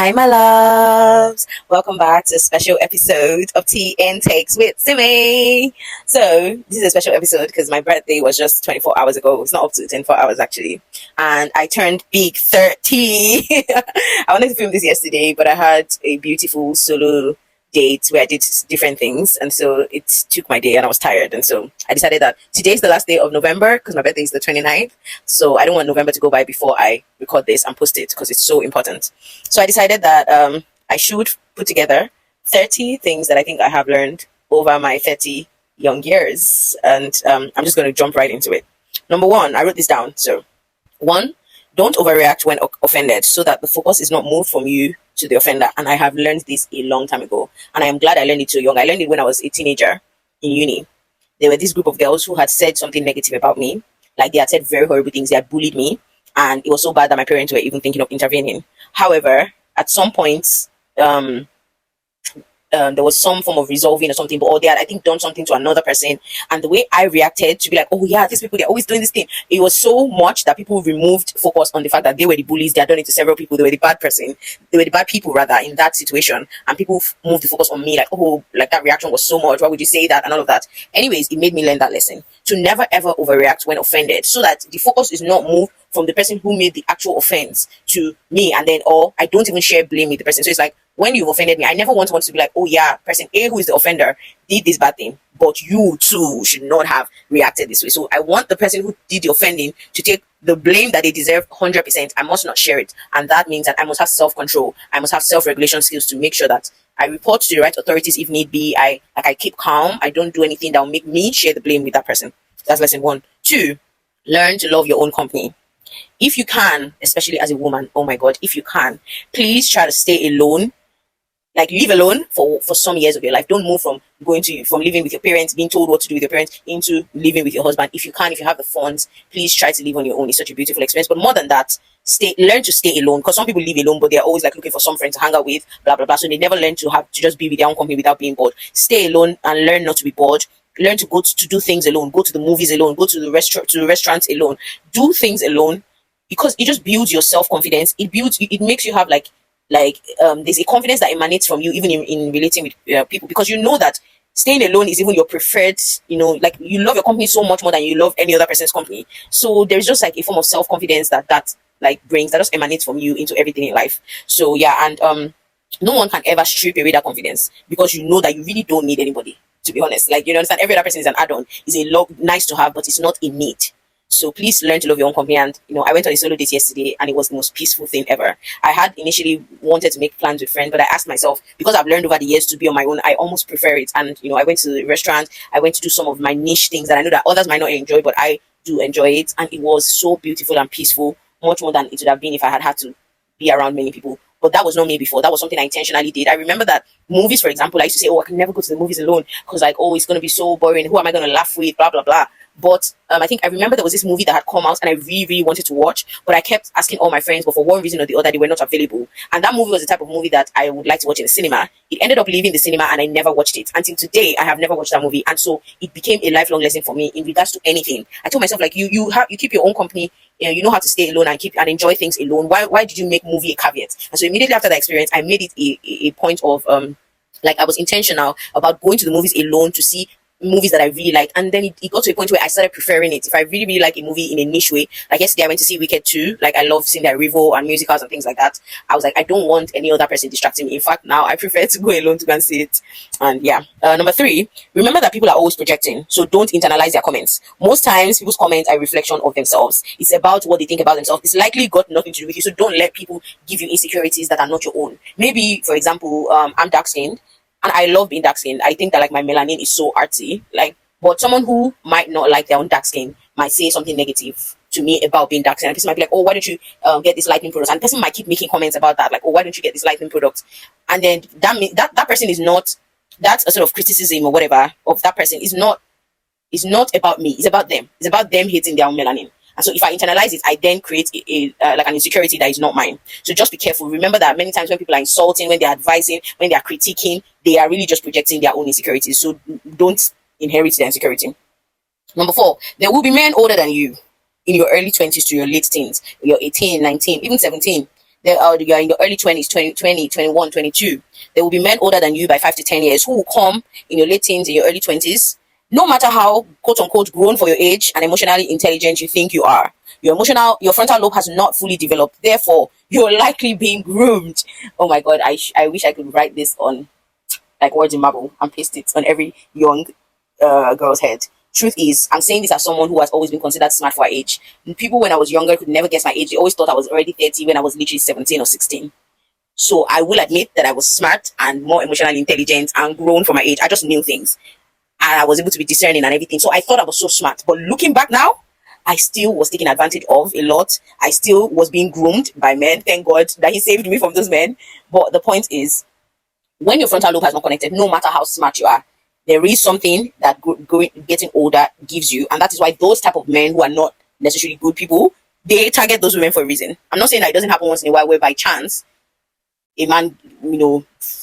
Hi, my loves. Welcome back to a special episode of Tea and Takes with Simi. So, this is a special episode because my birthday was just 24 hours ago. It's not up to 24 hours actually. And I turned big 30. I wanted to film this yesterday, but I had a beautiful solo date where I did different things. And so it took my day and I was tired. And so I decided that today's the last day of November because my birthday is the 29th. So I don't want November to go by before I record this and post it because it's so important. So I decided that I should put together 30 things that I think I have learned over my 30 young years. And I'm just going to jump right into it. Number one, I wrote this down. So one, don't overreact when offended so that the focus is not moved from you to the offender. And I have learned this a long time ago. And I am glad I learned it so young. I learned it when I was a teenager in uni. There were this group of girls who had said something negative about me. Like they had said very horrible things. They had bullied me. And it was so bad that my parents were even thinking of intervening. However, at some point, there was some form of resolving or something, but or they had, I think, done something to another person. And the way I reacted to be like, oh yeah, these people, they're always doing this thing. It was so much that people removed focus on the fact that they were the bullies. They had done it to several people. They were the bad person. They were the bad people rather in that situation. And people moved the focus on me like, oh, like that reaction was so much. Why would you say that? And all of that. Anyways, it made me learn that lesson to never ever overreact when offended so that the focus is not moved from the person who made the actual offense to me. And then, or I don't even share blame with the person. So it's like, when you've offended me, I never want to be like, oh yeah, person A who is the offender did this bad thing, but you too should not have reacted this way. So I want the person who did the offending to take the blame that they deserve 100%. I must not share it. And that means that I must have self-control. I must have self-regulation skills to make sure that I report to the right authorities if need be. I keep calm. I don't do anything that will make me share the blame with that person. That's lesson one. Two, learn to love your own company. If you can, especially as a woman, oh my God, if you can, please try to stay alone. Like live alone for some years of your life. Don't move from living with your parents, being told what to do with your parents, into living with your husband. If you can, if you have the funds, please try to live on your own. It's such a beautiful experience. But more than that, learn to stay alone. Because some people live alone, but they're always like looking for some friend to hang out with, blah blah blah. So they never learn to have to just be with their own company without being bored. Stay alone and learn not to be bored. Learn to go to do things alone. Go to the movies alone. Go to the restaurants alone. Do things alone because it just builds your self confidence. It makes you have there's a confidence that emanates from you even in relating with people, because you know that staying alone is even your preferred, like you love your company so much more than you love any other person's company. So there's just like a form of self-confidence that like brings, that just emanates from you into everything in life. So yeah, and no one can ever strip away that confidence because you know that you really don't need anybody, to be honest. Like, you understand, every other person is an add-on, is a nice to have, but it's not a need. So please learn to love your own company. And, I went on a solo date yesterday and it was the most peaceful thing ever. I had initially wanted to make plans with friends, but I asked myself, because I've learned over the years to be on my own, I almost prefer it. And, I went to the restaurant, I went to do some of my niche things that I know that others might not enjoy, but I do enjoy it. And it was so beautiful and peaceful, much more than it would have been if I had to be around many people. But that was not me before. That was something I intentionally did. I remember that movies, for example, I used to say, oh, I can never go to the movies alone because like, oh, it's going to be so boring. Who am I going to laugh with? Blah, blah, blah. But I think I remember there was this movie that had come out and I really, really wanted to watch, but I kept asking all my friends, but for one reason or the other, they were not available. And that movie was the type of movie that I would like to watch in the cinema. It ended up leaving the cinema and I never watched it. Until today, I have never watched that movie. And so it became a lifelong lesson for me in regards to anything. I told myself, like, you keep your own company, you know how to stay alone and enjoy things alone. Why did you make movie a caveat? And so immediately after that experience, I made it a point of, like, I was intentional about going to the movies alone to see movies that I really liked. And then it got to a point where I started preferring it. If I really, really like a movie in a niche way, like yesterday I went to see Wicked 2. Like, I love seeing that Revo and musicals and things like that. I was like, I don't want any other person distracting me. In fact, now I prefer to go alone to go and see it. And yeah. Number 3, remember that people are always projecting. So don't internalize their comments. Most times people's comments are a reflection of themselves. It's about what they think about themselves. It's likely got nothing to do with you. So don't let people give you insecurities that are not your own. Maybe, for example, I'm dark skinned and I love being dark skinned. I think that like my melanin is so artsy. Like, but someone who might not like their own dark skin might say something negative to me about being dark skin. And the person might be like, oh, why don't you get this lightening product? And the person might keep making comments about that, like, oh, why don't you get this lightening product? And then that person is not, that's a sort of criticism or whatever of that person is not about me. It's about them. It's about them hating their own melanin. And so if I internalize it, I then create like an insecurity that is not mine. So just be careful. Remember that many times when people are insulting, when they're advising, when they are critiquing, they are really just projecting their own insecurities. So don't inherit their insecurity. Number 4, there will be men older than you in your early 20s to your late teens, your 18, 19, even 17. you're in your early 20s, 20, 21, 22. There will be men older than you by 5 to 10 years who will come in your late teens, in your early 20s. No matter how quote unquote grown for your age and emotionally intelligent you think you are, your frontal lobe has not fully developed. Therefore, you're likely being groomed. Oh my god, I wish I could write this on like words in marble and paste it on every young girl's head. Truth is, I'm saying this as someone who has always been considered smart for our age. People when I was younger could never guess my age. They always thought I was already 30 when I was literally 17 or 16. So I will admit that I was smart and more emotionally intelligent and grown for my age. I just knew things and I was able to be discerning and everything. So I thought I was so smart. But looking back now, I still was taken advantage of a lot. I still was being groomed by men. Thank God that he saved me from those men. But the point is, when your frontal lobe has not connected, no matter how smart you are, there is something that getting older gives you, and that is why those type of men who are not necessarily good people, they target those women for a reason. I'm not saying that it doesn't happen once in a while where by chance a man,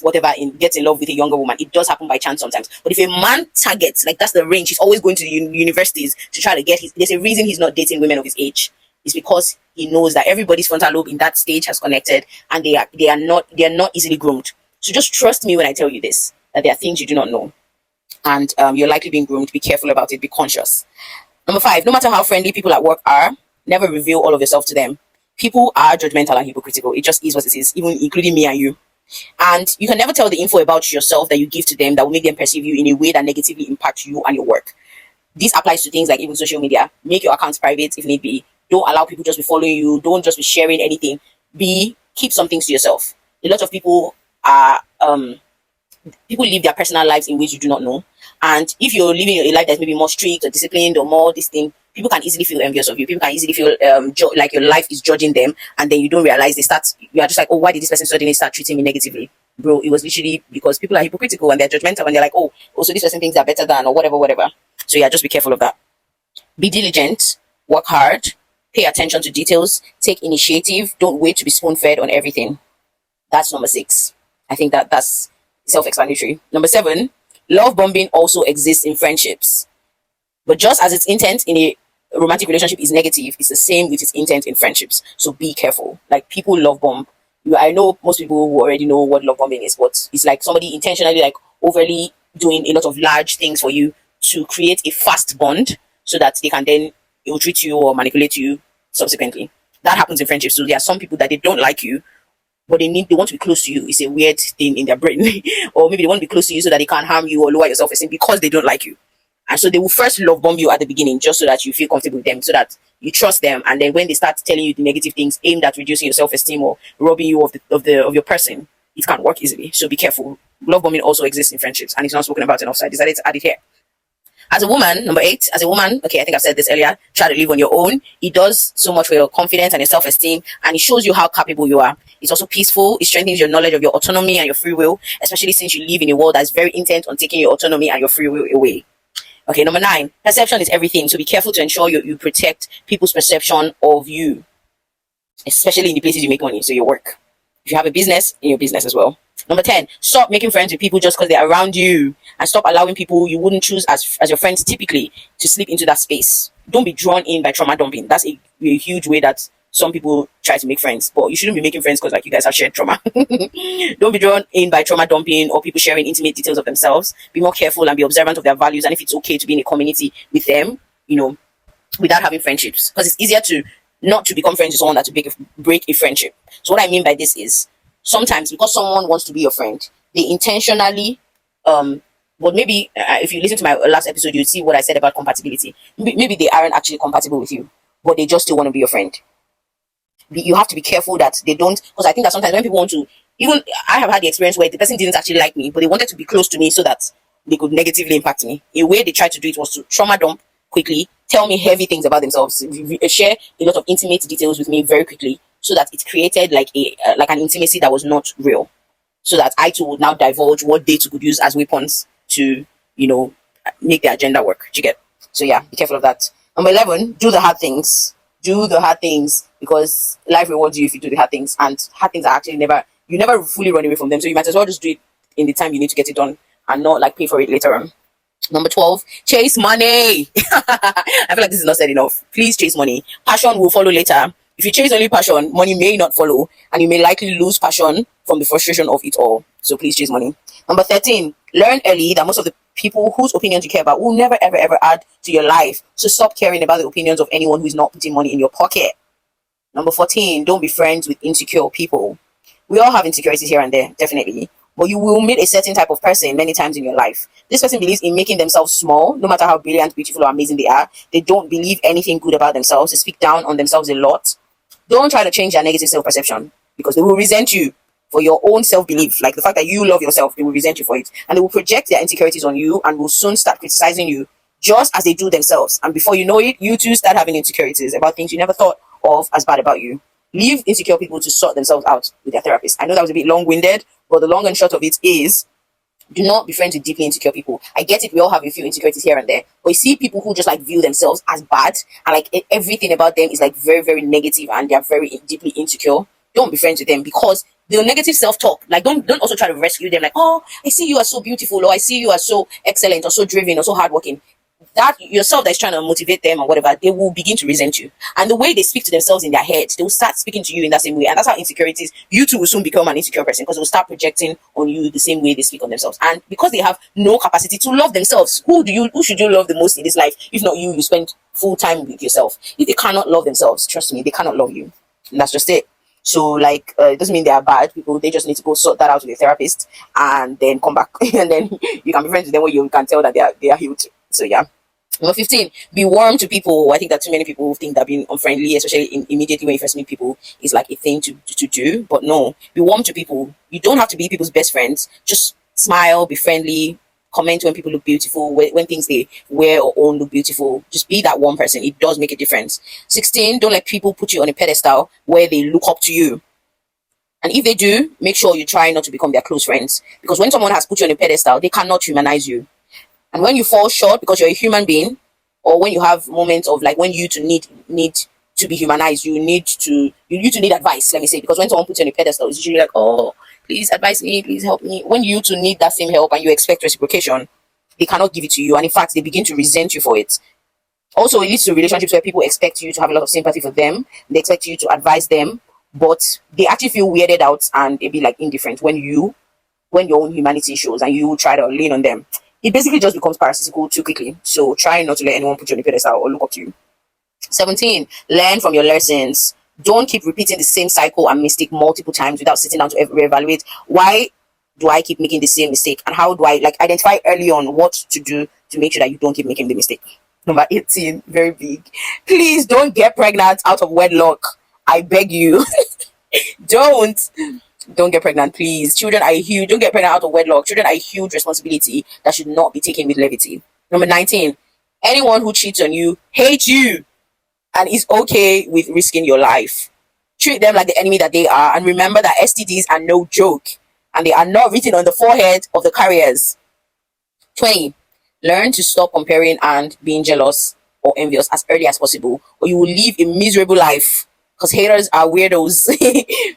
whatever, gets in love with a younger woman. It does happen by chance sometimes. But if a man targets, like that's the range, he's always going to the universities to try to get there's a reason he's not dating women of his age. It's because he knows that everybody's frontal lobe in that stage has connected, and they are not easily groomed. So just trust me when I tell you this, that there are things you do not know. And you're likely being groomed. Be careful about it. Be conscious. Number 5, no matter how friendly people at work are, never reveal all of yourself to them. People are judgmental and hypocritical. It just is what it is, even including me and you. And you can never tell the info about yourself that you give to them that will make them perceive you in a way that negatively impacts you and your work. This applies to things like even social media. Make your accounts private if need be. Don't allow people just be following you. Don't just be sharing anything. Keep some things to yourself. A lot of people are people live their personal lives in ways you do not know. And if you're living a life that's maybe more strict or disciplined or more this thing, people can easily feel envious of you. People can easily feel like your life is judging them, and then you don't realize you are just like, oh, why did this person suddenly start treating me negatively? Bro, it was literally because people are hypocritical and they're judgmental and they're like, oh, so this person thinks they're better than or whatever. So yeah, just be careful of that. Be diligent, work hard, pay attention to details, take initiative, don't wait to be spoon-fed on everything. That's number 6. I think that's self-explanatory. Number 7, love bombing also exists in friendships. But just as its intent in a romantic relationship is negative, it's the same with its intent in friendships. So be careful. Like, people love bomb. I know most people who already know what love bombing is, but it's like somebody intentionally, like, overly doing a lot of large things for you to create a fast bond so that they can then ill-treat you or manipulate you subsequently. That happens in friendships. So there are some people that they don't like you, but they want to be close to you. It's a weird thing in their brain. Or maybe they want to be close to you so that they can't harm you or lower your self-esteem because they don't like you. And so they will first love bomb you at the beginning just so that you feel comfortable with them, so that you trust them. And then when they start telling you the negative things aimed at reducing your self-esteem or robbing you of your person, it can't work easily. So be careful. Love bombing also exists in friendships, and it's not spoken about enough. So I decided to add it here. As a woman, number 8, as a woman, okay, I think I've said this earlier, try to live on your own. It does so much for your confidence and your self-esteem, and it shows you how capable you are. It's also peaceful. It strengthens your knowledge of your autonomy and your free will, especially since you live in a world that's very intent on taking your autonomy and your free will away. Okay, number 9, perception is everything. So be careful to ensure you protect people's perception of you, especially in the places you make money, so your work. If you have a business, in your business as well. Number 10, stop making friends with people just because they're around you, and stop allowing people you wouldn't choose as your friends typically to slip into that space. Don't be drawn in by trauma dumping. That's a huge way that some people try to make friends, but you shouldn't be making friends because like you guys have shared trauma. Don't be drawn in by trauma dumping or people sharing intimate details of themselves. Be more careful and be observant of their values, and if it's okay to be in a community with them, without having friendships, because it's easier to not to become friends with someone than to break a friendship. So what I mean by this is, sometimes because someone wants to be your friend, they intentionally but maybe if you listen to my last episode, you'll see what I said about compatibility. Maybe they aren't actually compatible with you, but they just still want to be your friend. You have to be careful that they don't, because I think that sometimes when people want to, even I have had the experience where the person didn't actually like me, but they wanted to be close to me so that they could negatively impact me. A way they tried to do it was to trauma dump quickly, tell me heavy things about themselves, share a lot of intimate details with me very quickly, so that it created like an intimacy that was not real, so that I too would now divulge what they too could use as weapons to make their agenda work. Do you get? So yeah, be careful of that. Number 11, do the hard things. Do the hard things, because life rewards you if you do the hard things, and hard things are actually you never fully run away from them, so you might as well just do it in the time you need to get it done and not like pay for it later on. Number 12, chase money. I feel like this is not said enough. Please chase money. Passion will follow later. If you chase only passion, money may not follow, and you may likely lose passion from the frustration of it all. So please chase money. Number 13, learn early that most of the people whose opinions you care about will never, ever, ever add to your life. So stop caring about the opinions of anyone who is not putting money in your pocket. Number 14, don't be friends with insecure people. We all have insecurities here and there, definitely. But you will meet a certain type of person many times in your life. This person believes in making themselves small, no matter how brilliant, beautiful, or amazing they are. They don't believe anything good about themselves. They speak down on themselves a lot. Don't try to change their negative self-perception, because they will resent you for your own self-belief. Like the fact that you love yourself, they will resent you for it. And they will project their insecurities on you and will soon start criticizing you just as they do themselves. And before you know it, you too start having insecurities about things you never thought of as bad about you. Leave insecure people to sort themselves out with their therapist. I know that was a bit long-winded, but the long and short of it is, do not be friends with deeply insecure people. I get it, we all have a few insecurities here and there, but you see people who just like view themselves as bad and like everything about them is like very, very negative and they're very deeply insecure. Don't be friends with them, because the negative self-talk, like don't also try to rescue them like, oh, I see you are so beautiful, or I see you are so excellent, or so driven, or so hardworking. That yourself that is trying to motivate them or whatever, they will begin to resent you. And the way they speak to themselves in their head, they will start speaking to you in that same way. And that's how insecurities, you too will soon become an insecure person, because they will start projecting on you the same way they speak on themselves. And because they have no capacity to love themselves, who should you love the most in this life? If not you spend full time with yourself. If they cannot love themselves, trust me, they cannot love you. And that's just it. So like, it doesn't mean they are bad people. They just need to go sort that out with a therapist and then come back. And then you can be friends with them where you can tell that they are healed. So yeah. Number 15, be warm to people. I think that too many people think that being unfriendly, especially immediately when you first meet people, is like a thing to do. But no, be warm to people. You don't have to be people's best friends. Just smile, be friendly, comment when people look beautiful, when things they wear or own look beautiful. Just be that one person. It does make a difference. 16, don't let people put you on a pedestal where they look up to you. And if they do, make sure you try not to become their close friends. Because when someone has put you on a pedestal, they cannot humanize you. And when you fall short because you're a human being, or when you have moments of like when you to need to be humanized, you need to need advice, let me say, because when someone puts you on a pedestal, it's usually like, oh, please advise me, please help me. When you to need that same help and you expect reciprocation, they cannot give it to you, and in fact they begin to resent you for it. Also, it leads to relationships where people expect you to have a lot of sympathy for them, they expect you to advise them, but they actually feel weirded out and they be like indifferent when your own humanity shows and you try to lean on them. It basically just becomes parasitical too quickly. So try not to let anyone put you on a pedestal or look up to you. 17, learn from your lessons. Don't keep repeating the same cycle and mistake multiple times without sitting down to reevaluate. Why do I keep making the same mistake? And how do I identify early on what to do to make sure that you don't keep making the mistake? Number 18, very big. Please don't get pregnant out of wedlock. I beg you. Don't get pregnant, please. Children are huge. Don't get pregnant out of wedlock. Children are a huge responsibility that should not be taken with levity. Number 19, anyone who cheats on you hates you and is okay with risking your life. Treat them like the enemy that they are, and remember that STDs are no joke and they are not written on the forehead of the carriers. 20, learn to stop comparing and being jealous or envious as early as possible, or you will live a miserable life. Because haters are weirdos.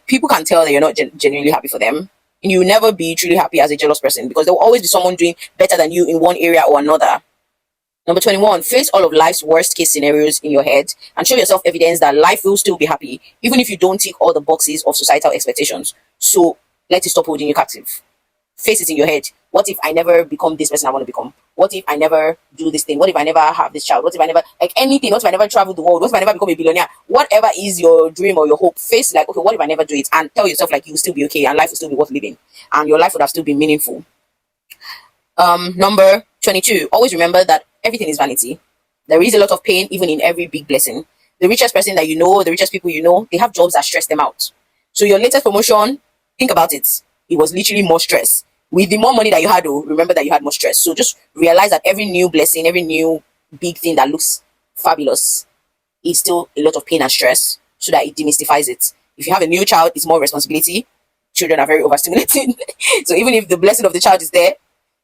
People can tell that you're not genuinely happy for them. And you'll never be truly happy as a jealous person, because there will always be someone doing better than you in one area or another. Number 21, face all of life's worst case scenarios in your head and show yourself evidence that life will still be happy, even if you don't tick all the boxes of societal expectations. So let it stop holding you captive. Face it in your head. What if I never become this person I want to become? What if I never do this thing? What if I never have this child? What if I never, like anything? What if I never travel the world? What if I never become a billionaire? Whatever is your dream or your hope, face like, okay, what if I never do it? And tell yourself like you will still be okay and life will still be worth living and your life would have still been meaningful. Number 22, always remember that everything is vanity. There is a lot of pain even in every big blessing. The richest person that you know, the richest people you know, they have jobs that stress them out. So your latest promotion, think about it. It was literally more stress. With the more money that you had, remember that you had more stress. So just realize that every new blessing, every new big thing that looks fabulous is still a lot of pain and stress, so that it demystifies it. If you have a new child, it's more responsibility. Children are very overstimulated. So even if the blessing of the child is there,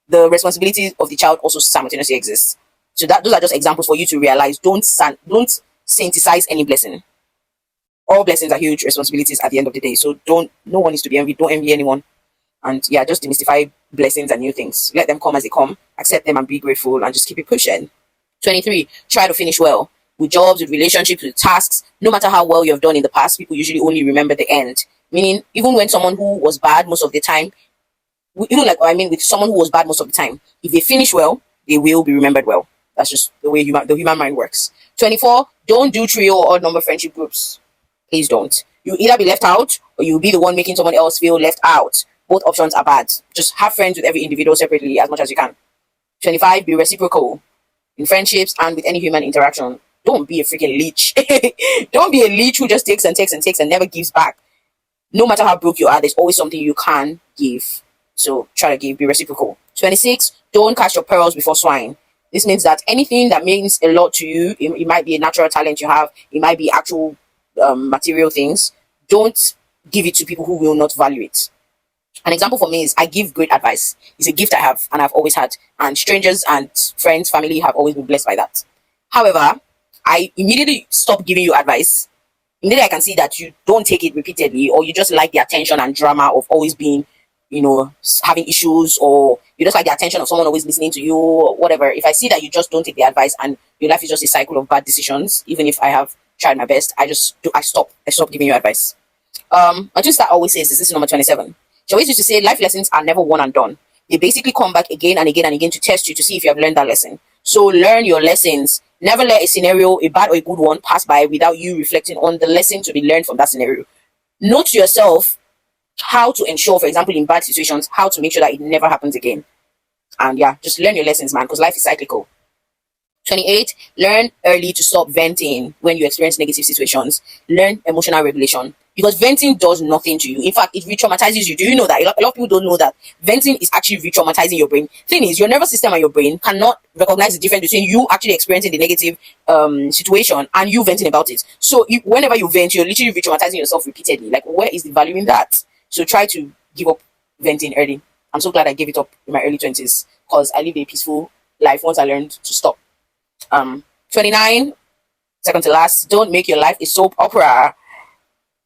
the responsibility of the child also simultaneously exists. So those are just examples for you to realize. Don't sainticize any blessing. All blessings are huge responsibilities at the end of the day. So no one needs to be envied. Don't envy anyone. And yeah, just demystify blessings and new things. Let them come as they come. Accept them and be grateful and just keep it pushing. 23, try to finish well. with jobs, with relationships, with tasks. No matter how well you have done in the past, people usually only remember the end. Meaning, even when someone who was bad most of the time, even like I mean, with someone who was bad most of the time, if they finish well, they will be remembered well. That's just the way the human mind works. 24. Don't do trio or odd number friendship groups. Please don't. You either be left out or you'll be the one making someone else feel left out. Both options are bad. Just have friends with every individual separately as much as you can. 25. Be reciprocal in friendships and with any human interaction. Don't be a freaking leech. Don't be a leech who just takes and takes and takes and never gives back. No matter how broke you are, there's always something you can give. So try to give, be reciprocal. 26. Don't cast your pearls before swine. This means that anything that means a lot to you, it might be a natural talent you have, it might be actual material things. Don't give it to people who will not value it. An example for me is I give great advice. It's a gift I have and I've always had. And strangers and friends, family have always been blessed by that. However, I immediately stop giving you advice. Immediately I can see that you don't take it repeatedly, or you just like the attention and drama of always being, having issues, or you just like the attention of someone always listening to you or whatever. If I see that you just don't take the advice and your life is just a cycle of bad decisions, even if I have tried my best, I stop giving you advice. My sister always says this is number 27. She always used to say life lessons are never one and done. They basically come back again and again and again to test you to see if you have learned that lesson. So learn your lessons. Never let a scenario, a bad or a good one, pass by without you reflecting on the lesson to be learned from that scenario. Note to yourself how to ensure, for example, in bad situations, how to make sure that it never happens again. And yeah, just learn your lessons, man, because life is cyclical. 28. Learn early to stop venting when you experience negative situations. Learn emotional regulation, because venting does nothing to you. In fact, it re-traumatizes you. Do you know that? A lot of people don't know that venting is actually re-traumatizing your brain. Thing is, your nervous system and your brain cannot recognize the difference between you actually experiencing the negative situation and you venting about it. So whenever you vent, you're literally re-traumatizing yourself repeatedly. Like, where is the value in that? So try to give up venting early. I'm so glad I gave it up in my early 20s because I lived a peaceful life once I learned to stop. 29, second to last, don't make your life a soap opera.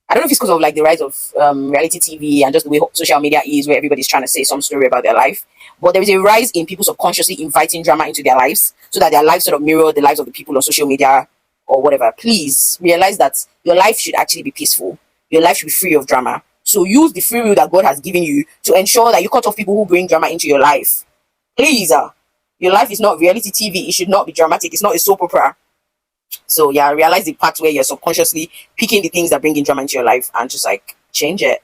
I don't know if it's because of like the rise of reality TV and just the way social media is, where everybody's trying to say some story about their life. But there is a rise in people subconsciously inviting drama into their lives so that their lives sort of mirror the lives of the people on social media or whatever. Please realize that your life should actually be peaceful. Your life should be free of drama. So use the free will that God has given you to ensure that you cut off people who bring drama into your life. Please, your life is not reality TV. It should not be dramatic. It's not a soap opera. So yeah, realize the part where you're subconsciously picking the things that bring in drama into your life and just like change it.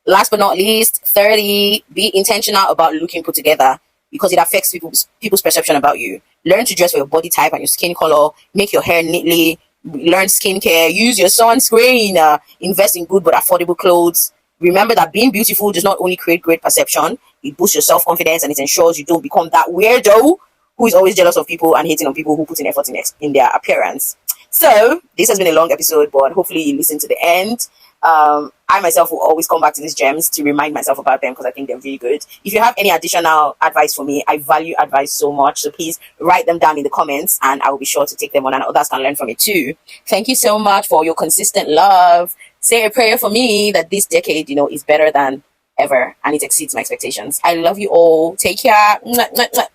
Last but not least, 30, be intentional about looking put together because it affects people's perception about you. Learn to dress for your body type and your skin color. Make your hair neatly. Learn skincare. Use your sunscreen. Invest in good but affordable clothes. Remember that being beautiful does not only create great perception, it boosts your self-confidence and it ensures you don't become that weirdo who is always jealous of people and hating on people who put in effort in their appearance. So this has been a long episode, but hopefully you listen to the end. I myself will always come back to these gems to remind myself about them because I think they're really good. If you have any additional advice for me, I value advice so much. So please write them down in the comments and I will be sure to take them on and others can learn from it too. Thank you so much for your consistent love. Say a prayer for me that this decade, is better than ever and it exceeds my expectations. I love you all. Take care. Mwah, mwah, mwah.